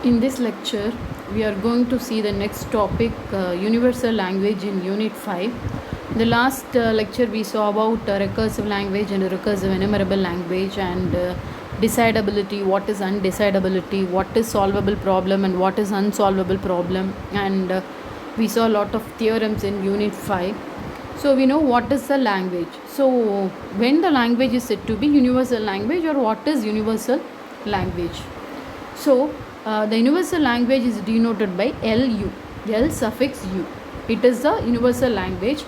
In this lecture, we are going to see the next topic, universal language in Unit 5. In the last lecture, we saw about recursive language and recursive enumerable language and decidability, what is undecidability, what is solvable problem and what is unsolvable problem. And we saw a lot of theorems in Unit 5. So we know what is the language. So when the language is said to be universal language, or what is universal language? So the universal language is denoted by LU, L suffix U. It is the universal language.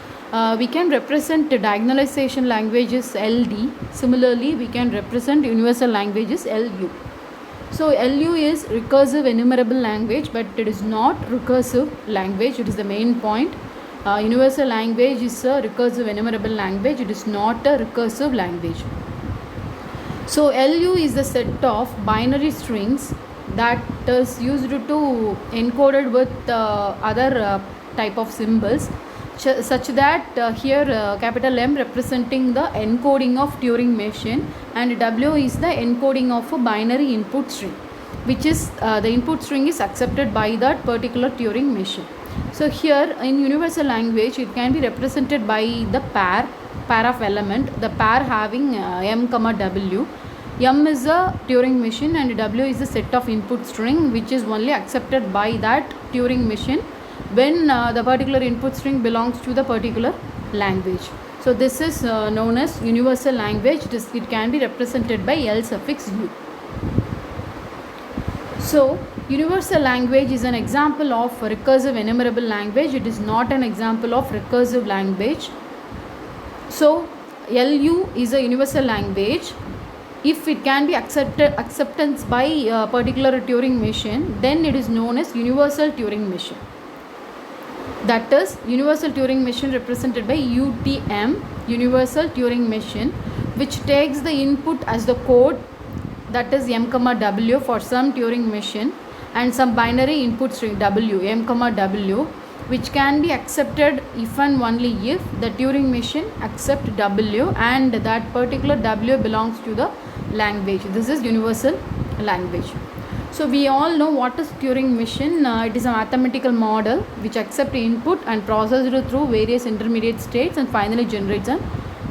We can represent the diagonalization languages LD. Similarly, we can represent universal languages LU. So LU is recursive enumerable language, but it is not recursive language. It is the main point. Universal language is a recursive enumerable language. It is not a recursive language. So LU is the set of binary strings that is used to encoded with other type of symbols, such that here capital M representing the encoding of Turing machine and W is the encoding of a binary input string, which is the input string is accepted by that particular Turing machine. So here in universal language, it can be represented by the pair of element, the pair having M comma W. M is a Turing machine and W is a set of input string which is only accepted by that Turing machine when the particular input string belongs to the particular language. So this is known as universal language. It can be represented by L suffix U. So universal language is an example of recursive enumerable language. It is not an example of recursive language. So LU is a universal language. If it can be acceptance by a particular Turing machine, then it is known as universal Turing machine. That is universal Turing machine represented by UTM, universal Turing machine, which takes the input as the code, that is M comma W for some Turing machine, and some binary input string W, M comma W, which can be accepted if and only if the Turing machine accept W and that particular W belongs to the language. This is universal language. So we all know what is Turing machine. It is a mathematical model which accepts input and processes it through various intermediate states and finally generates an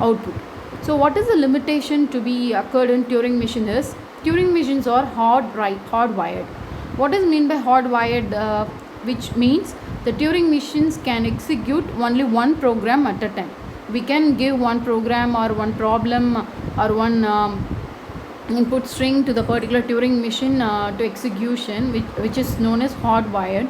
output. So what is the limitation to be occurred in Turing machine is Turing machines are hardwired. What is mean by hardwired? Which means the Turing machines can execute only one program at a time. We can give one program or one problem or one input string to the particular Turing machine to execution, which is known as hardwired.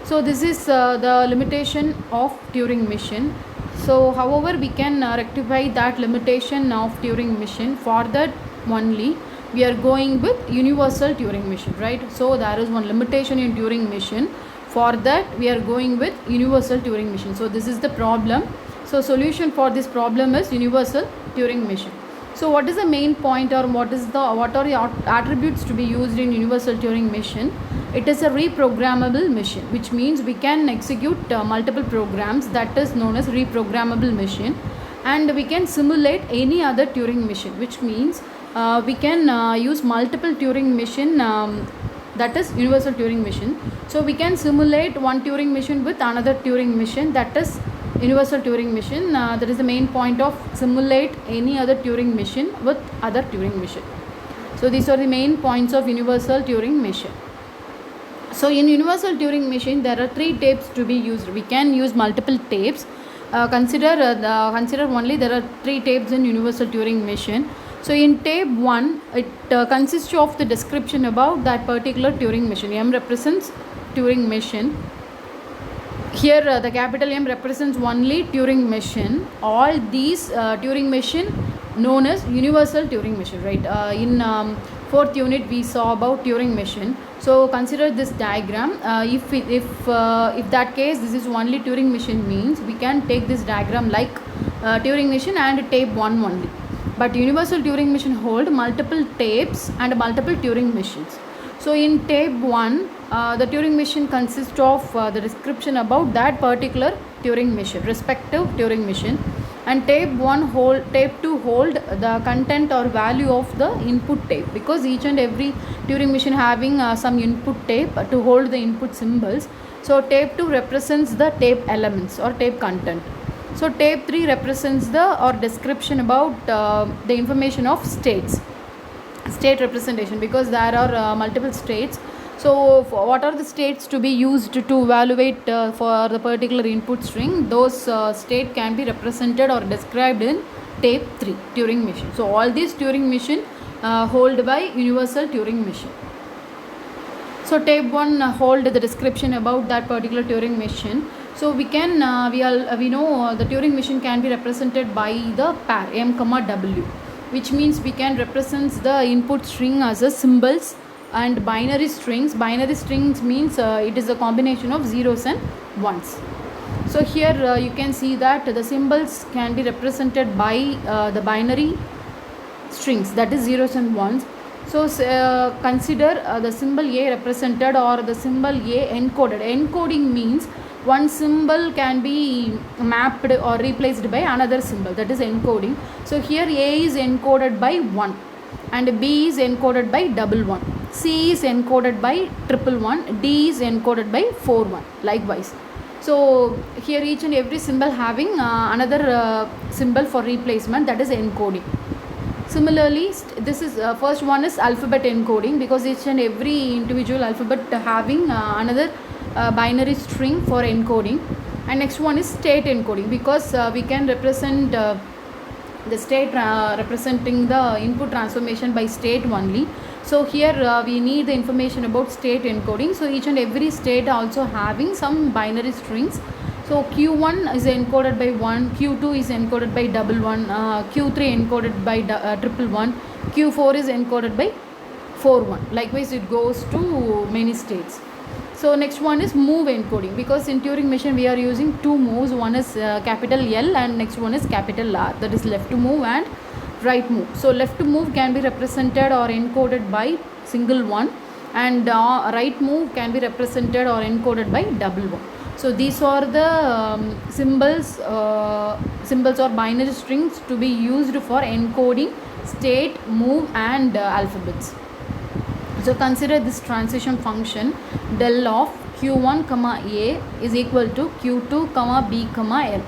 So this is the limitation of Turing machine. So however, we can rectify that limitation of Turing machine. For that only we are going with universal Turing machine, right? So there is one limitation in Turing machine. For that we are going with universal Turing machine. So this is the problem. So solution for this problem is universal Turing machine. So what is the main point, or what are the attributes to be used in universal Turing machine? It is a reprogrammable machine, which means we can execute multiple programs. That is known as reprogrammable machine. And we can simulate any other Turing machine, which means we can use multiple Turing machine, that is universal Turing machine. So we can simulate one Turing machine with another Turing machine, that is universal Turing machine. That is the main point of simulate any other Turing machine with other Turing machine. So these are the main points of universal Turing machine. So in universal Turing machine there are three tapes to be used. We can use multiple tapes. Consider only there are three tapes in universal Turing machine. So in tape 1, it consists of the description about that particular Turing machine. M represents Turing machine. Here the capital M represents only Turing machine. All these Turing machine known as universal Turing machine, right? In 4th unit we saw about Turing machine. So consider this diagram. If that case this is only Turing machine means we can take this diagram like Turing machine and tape 1 only. But universal Turing machine hold multiple tapes and multiple Turing machines. So in tape 1, the Turing machine consists of the description about that particular Turing machine, respective Turing machine. and tape 2 hold the content or value of the input tape, because each and every Turing machine having some input tape to hold the input symbols. So tape 2 represents the tape elements or tape content. So tape 3 represents the or description about the information of state representation, because there are multiple states. So what are the states to be used to evaluate for the particular input string? Those state can be represented or described in tape 3 Turing machine. So all these Turing machine hold by universal Turing machine. So tape 1 hold the description about that particular Turing machine. So we can we know the Turing machine can be represented by the pair m comma w, which means we can represent the input string as a symbols and binary strings. Binary strings means it is a combination of zeros and ones. So here you can see that the symbols can be represented by the binary strings, that is zeros and ones. So consider the symbol A represented or the symbol A encoded. Encoding means one symbol can be mapped or replaced by another symbol, that is encoding. So here A is encoded by 1 and B is encoded by 11, C is encoded by 111, D is encoded by 41, likewise. So here each and every symbol having another symbol for replacement, that is encoding. Similarly, this is first one is alphabet encoding, because each and every individual alphabet having another binary string for encoding. And next one is state encoding, because we can represent the state representing the input transformation by state only. So here we need the information about state encoding. So each and every state also having some binary strings. So Q1 is encoded by 1, Q2 is encoded by 11, Q3 encoded by 111, Q4 is encoded by 41. Likewise, it goes to many states. So next one is move encoding, because in Turing machine we are using two moves. One is capital L and next one is capital R, that is left move and right move. So left move can be represented or encoded by single one, and right move can be represented or encoded by double one. So these are the symbols or binary strings to be used for encoding state, move and alphabets. So consider this transition function del of q1 comma a is equal to q2 comma b comma l.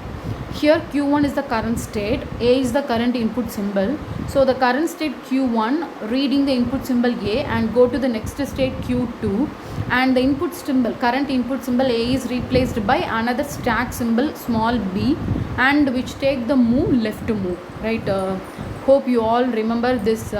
Here q1 is the current state, a is the current input symbol. So the current state q1 reading the input symbol a and go to the next state q2, and the input symbol, current input symbol a is replaced by another stack symbol small b, and which take the move left move, right? Hope you all remember this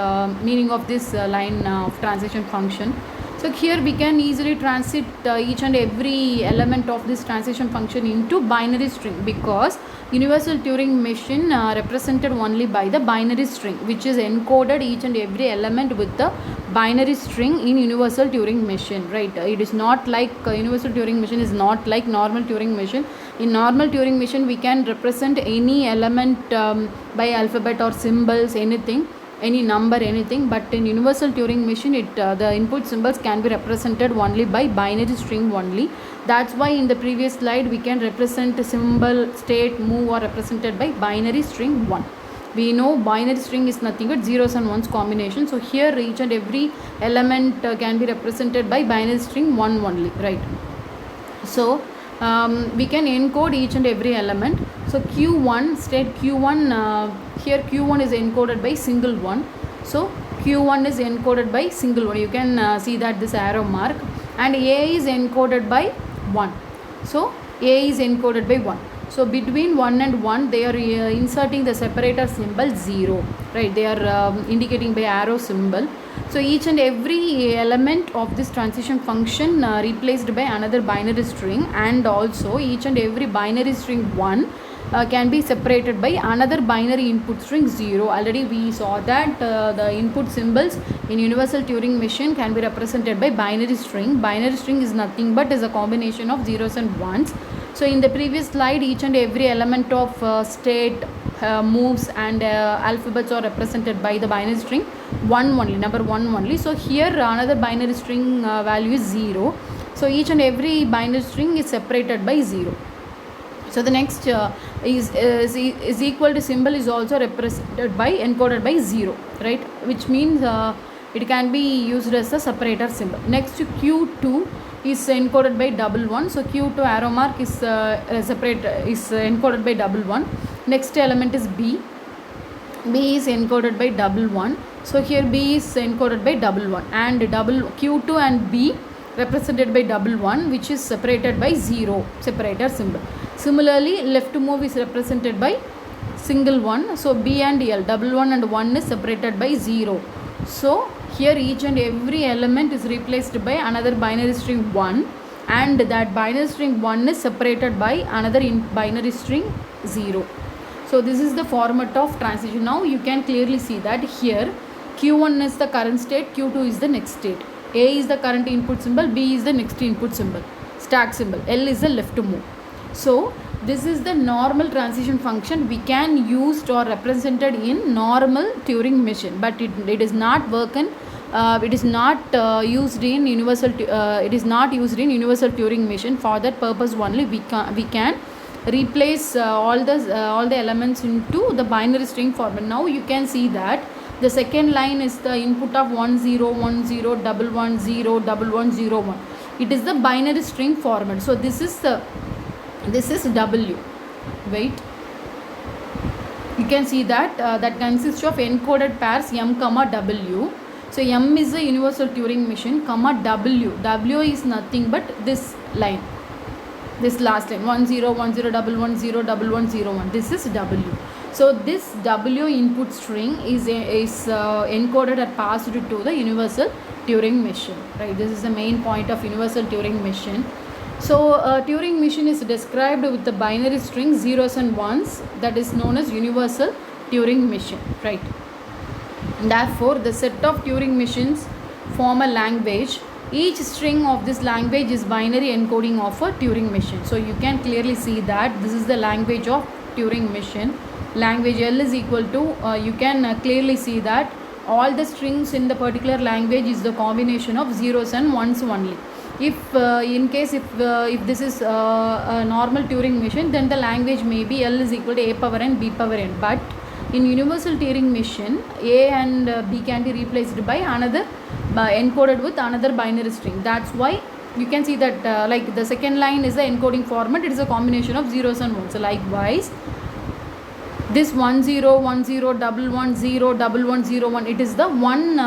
meaning of this line of transition function. So here we can easily transit each and every element of this transition function into binary string, because universal Turing machine represented only by the binary string, which is encoded each and every element with the binary string in universal Turing machine, right? It is not like universal Turing machine is not like normal Turing machine. In normal Turing machine we can represent any element by alphabet or symbols, anything, any number, anything, but in universal Turing machine the input symbols can be represented only by binary string only. That's why in the previous slide we can represent symbol, state, move are represented by binary string 1. We know binary string is nothing but zeros and ones combination. So here each and every element can be represented by binary string 1 only, right? So we can encode each and every element. So q1 state q1 here q1 is encoded by single one. So q1 is encoded by single one. You can see that this arrow mark, and a is encoded by 1. So a is encoded by 1. So between 1 and 1 they are inserting the separator symbol 0, right? They are indicating by arrow symbol. So each and every element of this transition function replaced by another binary string, and also each and every binary string 1 can be separated by another binary input string 0. Already we saw that the input symbols in universal Turing machine can be represented by binary string. Binary string is nothing but is a combination of zeros and ones. So in the previous slide each and every element of state, moves and alphabets are represented by the binary string 1 only, number 1 only. So here another binary string value is 0. So each and every binary string is separated by 0. So the next is equal to symbol is also represented by encoded by 0, right, which means it can be used as a separator symbol. Next Q2 is encoded by 11, so Q2 arrow mark is encoded by 11. Next element is B is encoded by 11, so here B is encoded by 11 and Q2 and B represented by 11, which is separated by 0, separator symbol. Similarly, left move is represented by single 1, so B and L, 11 and 1 is separated by 0. So here each and every element is replaced by another binary string 1, and that binary string 1 is separated by another binary string 0. So this is the format of transition. Now you can clearly see that here Q1 is the current state, Q2 is the next state. A is the current input symbol, B is the next input symbol, stack symbol, L is the left move. So this is the normal transition function we can use or represented in normal Turing machine, but it is not working. It is not used in universal. It is not used in universal Turing machine. For that purpose only we can replace all the elements into the binary string format. Now you can see that the second line is the input of 10 10 110 1101. It is the binary string format. So this is W. Wait, you can see that that consists of encoded pairs M comma W. So M is a universal Turing machine, comma W is nothing but this line, this last line 10 10 1110 1101. This is W. So this W input string is encoded or passed to the universal Turing machine, right? This is the main point of universal Turing machine. So Turing machine is described with the binary string zeros and ones, that is known as universal Turing machine, right? Therefore the set of Turing machines form a language. Each string of this language is binary encoding of a Turing machine. So you can clearly see that this is the language of Turing machine. Language L is equal to, you can clearly see that all the strings in the particular language is the combination of zeros and ones only. If in case if this is a normal Turing machine, then the language may be L is equal to A power n B power n, but in universal Turing machine A and B can be replaced by another encoded with another binary string. That's why you can see that like the second line is the encoding format, it is a combination of zeros and ones. So likewise this 10 10 110 1101, it is the one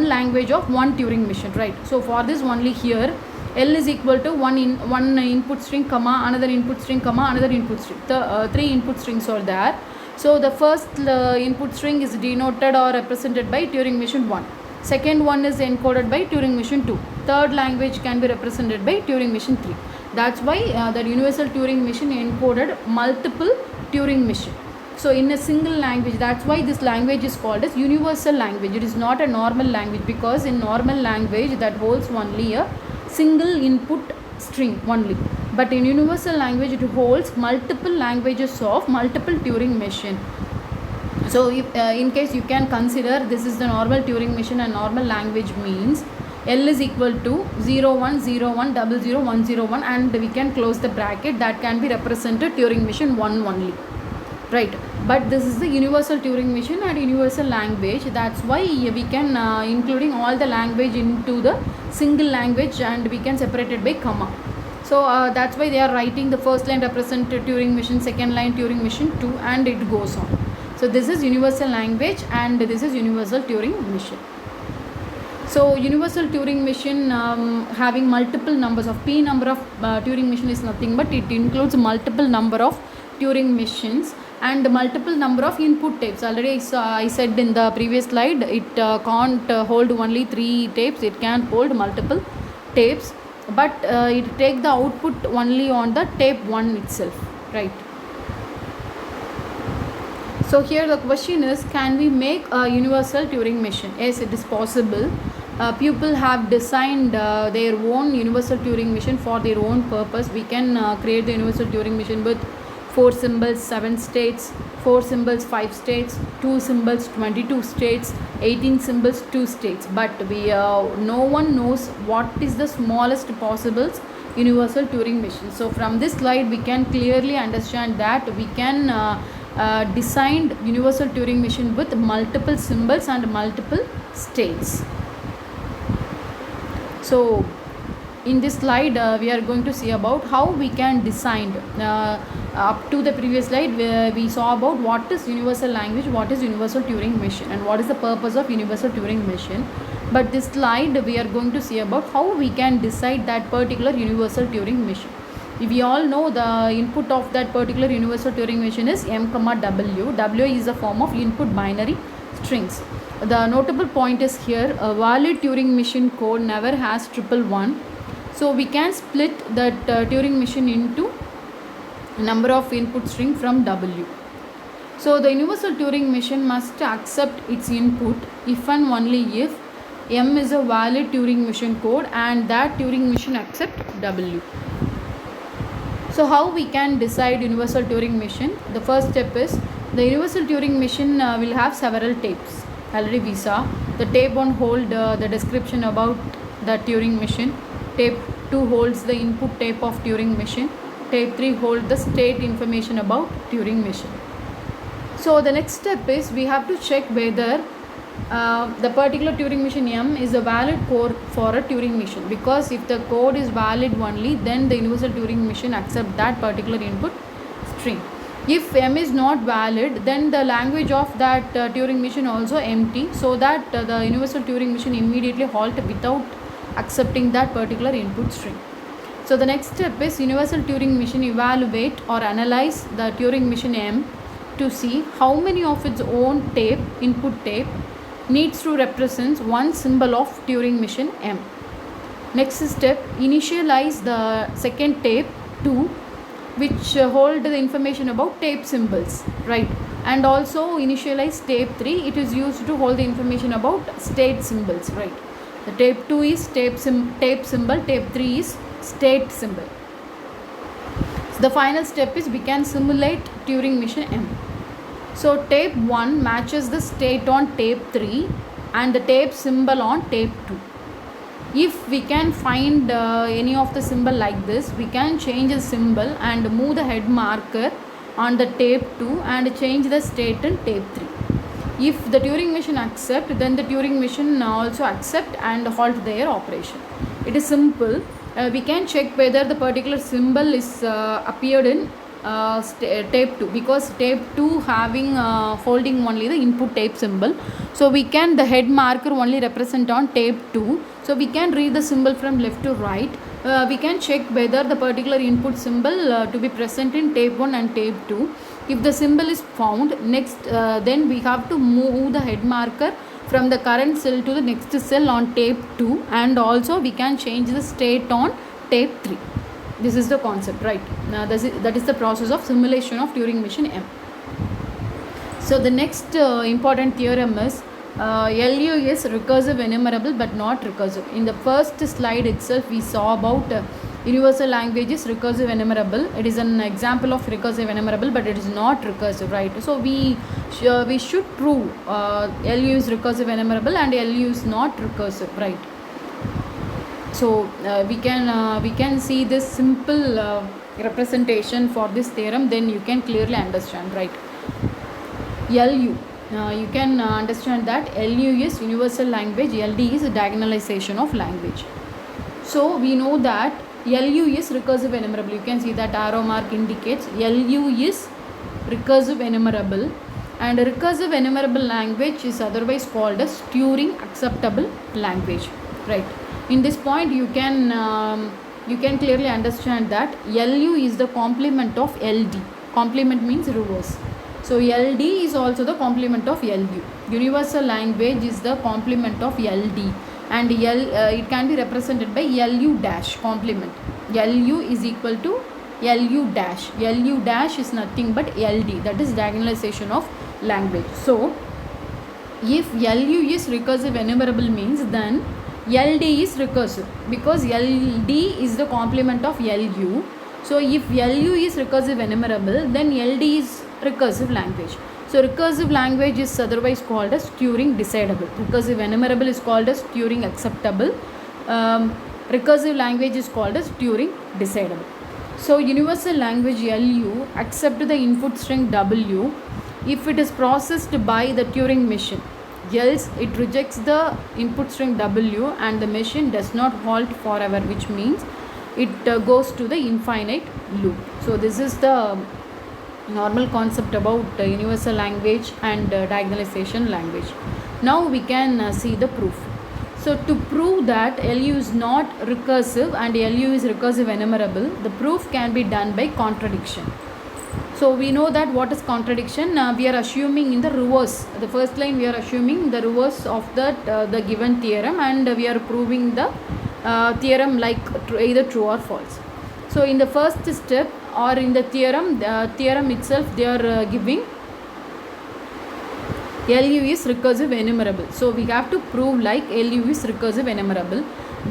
language of one Turing machine, right? So for this only here L is equal to one input string comma another input string comma another input string. The three input strings are there. So the first input string is denoted or represented by Turing machine 1. Second one is encoded by Turing machine 2. Third language can be represented by Turing machine 3. That's why the universal Turing machine encoded multiple Turing machine. So in a single language, that's why this language is called as universal language. It is not a normal language, because in normal language that holds only a single input string only. But in universal language it holds multiple languages of multiple Turing machine. So if in case you can consider this is the normal Turing machine, and normal language means L is equal to 0101 00101, and we can close the bracket, that can be represented Turing machine 1 only, right? But this is the universal Turing machine and universal language. That's why we can including all the language into the single language, and we can separate it by comma. So that's why they are writing the first line represented Turing machine, second line Turing machine 2, and it goes on. So this is universal language and this is universal Turing machine. So universal Turing machine having multiple numbers of p number of Turing machine is nothing but it includes multiple number of Turing machines and multiple number of input tapes. Already I said in the previous slide, it can't hold only 3 tapes, it can hold multiple tapes, but it take the output only on the tape 1 itself, right? So here the question is, can we make a universal Turing machine? Yes, it is possible. People have designed their own universal Turing machine for their own purpose. We can create the universal Turing machine with 4 symbols, 7 states, 4 symbols 5 states, 2 symbols 22 states, 18 symbols 2 states. But no one knows what is the smallest possible universal Turing machine. So from this slide we can clearly understand that we can design universal Turing machine with multiple symbols and multiple states. So in this slide we are going to see about how we can design. Up to the previous slide we saw about what is universal language, what is universal Turing machine, and what is the purpose of universal Turing machine. But this slide we are going to see about how we can decide that particular universal Turing machine. We all know the input of that particular universal Turing machine is M, W. W is a form of input binary strings. The notable point is here, a valid Turing machine code never has 111. So we can split that Turing machine into number of input string from W. So the universal Turing machine must accept its input if and only if M is a valid Turing machine code and that Turing machine accept W. So how we can decide universal Turing machine? The first step is the universal Turing machine will have several tapes. Already we saw the tape 1 hold the description about the Turing machine. Tape 2 holds the input tape of Turing machine. Tape 3 holds the state information about Turing machine. So the next step is we have to check whether the particular Turing machine M is a valid code for a Turing machine, because if the code is valid only, then the universal Turing machine accept that particular input string. If M is not valid, then the language of that Turing machine also empty, so that the universal Turing machine immediately halt without accepting that particular input string. So the next step is universal Turing machine evaluate or analyze the Turing machine M to see how many of its own input tape needs to represent one symbol of Turing machine M. Next step, initialize the second tape 2, which hold the information about tape symbols, right? And also initialize tape 3, it is used to hold the information about state symbols, right? The tape 2 is tape symbol, tape 3 is state symbol. So the final step is we can simulate Turing machine M. So tape 1 matches the state on tape 3 and the tape symbol on tape 2. If we can find any of the symbol like this, we can change the symbol and move the head marker on the tape 2 and change the state in tape 3. If the Turing machine accept, then the Turing machine also accept and halt their operation. It is simple. We can check whether the particular symbol is appeared in tape 2, because tape 2 having holding only the input tape symbol. So we can, the head marker only represent on tape 2. So we can read the symbol from left to right. We can check whether the particular input symbol to be present in tape 1 and tape 2. If the symbol is found, next then we have to move the head marker from the current cell to the next cell on tape 2, and also we can change the state on tape 3. This is the concept, right? Now that is the process of simulation of Turing machine M. So the next important theorem is LU is recursive enumerable but not recursive. In the first slide itself we saw about universal language is recursive enumerable. It is an example of recursive enumerable, but it is not recursive, right? So we should prove LU is recursive enumerable and LU is not recursive, right? So we can see this simple representation for this theorem, then you can clearly understand, right? LU, you can understand that LU is universal language, LD is diagonalization of language. So we know that LU is recursive enumerable. You can see that arrow mark indicates LU is recursive enumerable, and a recursive enumerable language is otherwise called as Turing acceptable language, right? In this point you can clearly understand that LU is the complement of LD. Complement means reverse. So LD is also the complement of LU. Universal language is the complement of LD, and it can be represented by LU dash complement. LU is equal to LU dash. LU dash is nothing but LD, that is diagonalization of language. So if LU is recursive enumerable means then LD is recursive, because LD is the complement of LU. So if LU is recursive enumerable, then LD is recursive language. So recursive language is otherwise called as Turing decidable. Recursive enumerable is called as Turing acceptable. Recursive language is called as Turing decidable. So universal language LU accept the input string W if it is processed by the Turing machine. Else it rejects the input string W and the machine does not halt forever, which means it goes to the infinite loop. So this is the normal concept about universal language and diagonalization language. Now we can see the proof. So to prove that LU is not recursive and LU is recursive enumerable, the proof can be done by contradiction. So we know that what is contradiction. We are assuming in the reverse. The first line we are assuming the reverse of the given theorem, and we are proving the theorem like either true or false. So in the first step or in the theorem itself, they are giving LU is recursive enumerable. So we have to prove like LU is recursive enumerable.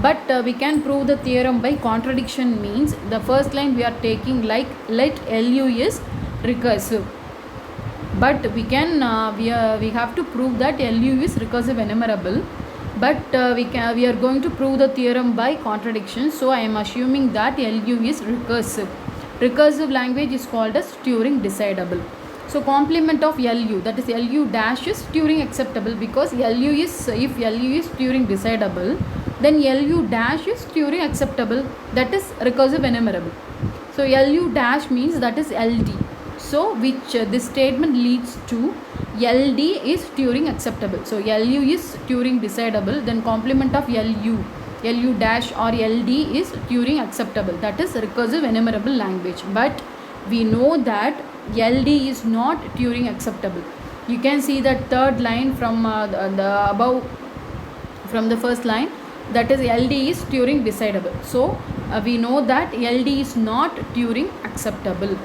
But we can prove the theorem by contradiction, means the first line we are taking like let LU is recursive. But we can we have to prove that LU is recursive enumerable. But we are going to prove the theorem by contradiction. So I am assuming that LU is recursive. Recursive language is called as Turing decidable. So complement of LU, that is LU dash, is Turing acceptable, because LU is, if LU is Turing decidable, then LU dash is Turing acceptable, that is recursive enumerable. So LU dash means that is LD. So which this statement leads to LD is Turing acceptable. So LU is Turing decidable, then complement of LU dash or LD is Turing acceptable, that is recursive enumerable language. But we know that LD is not Turing acceptable. You can see that third line from the above, from the first line, that is LD is Turing decidable. So we know that LD is not Turing acceptable.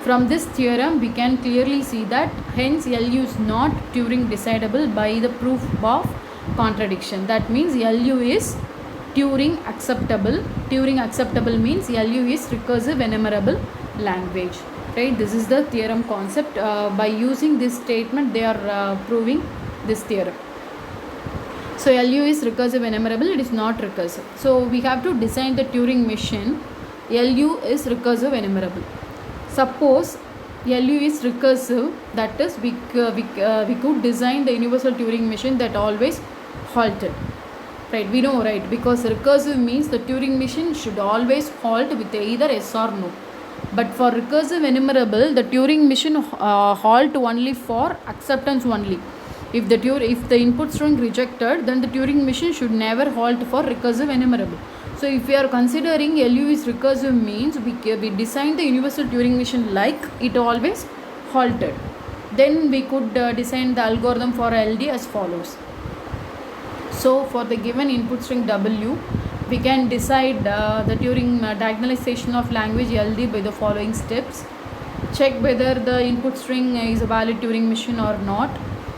From this theorem we can clearly see that hence LU is not Turing decidable by the proof of contradiction. That means LU is Turing acceptable. Turing acceptable means LU is recursive enumerable language. Right, this is the theorem concept. By using this statement they are proving this theorem. So LU is recursive enumerable, it is not recursive. So we have to design the Turing machine. LU is recursive enumerable. Suppose LU is recursive, that is we could design the universal Turing machine that always halted. Right, we know, right, because recursive means the Turing machine should always halt with either yes or no. But for recursive enumerable, the Turing machine halt only for acceptance only. If the input string rejected, then the Turing machine should never halt for recursive enumerable. So if we are considering LU is recursive, means we design the universal Turing machine like it always halted. Then we could design the algorithm for LD as follows. So for the given input string W, we can decide the Turing diagonalization of language LD by the following steps. Check whether the input string is a valid Turing machine or not.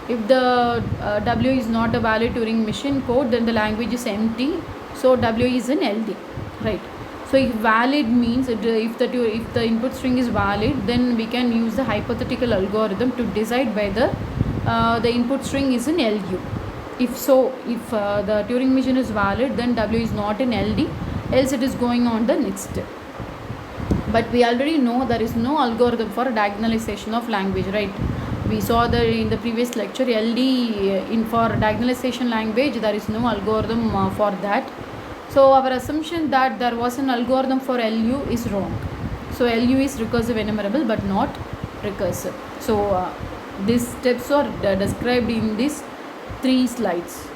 If the W is not a valid Turing machine code, then the language is empty. So W is in LD, right? So if valid means if the input string is valid, then we can use the hypothetical algorithm to decide whether the input string is in LU. If the Turing machine is valid, then W is not in LD, else it is going on the next step. But we already know there is no algorithm for diagonalization of language, right? We saw in the previous lecture, LD for diagonalization language, there is no algorithm for that. So our assumption that there was an algorithm for LU is wrong. So LU is recursive enumerable but not recursive. So these steps are described in these 3 slides.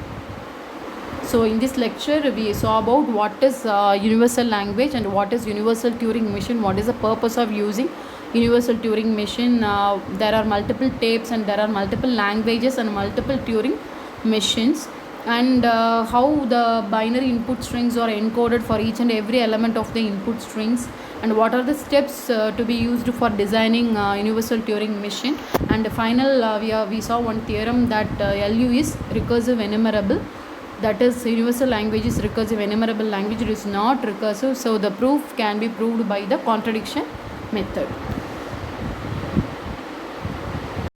So in this lecture we saw about what is universal language and what is universal Turing machine, what is the purpose of using universal Turing machine. There are multiple tapes and there are multiple languages and multiple Turing machines, and how the binary input strings are encoded for each and every element of the input strings, and what are the steps to be used for designing universal Turing machine. And final we saw one theorem that LU is recursive enumerable, that is universal language is recursive enumerable language, it is not recursive. So the proof can be proved by the contradiction method.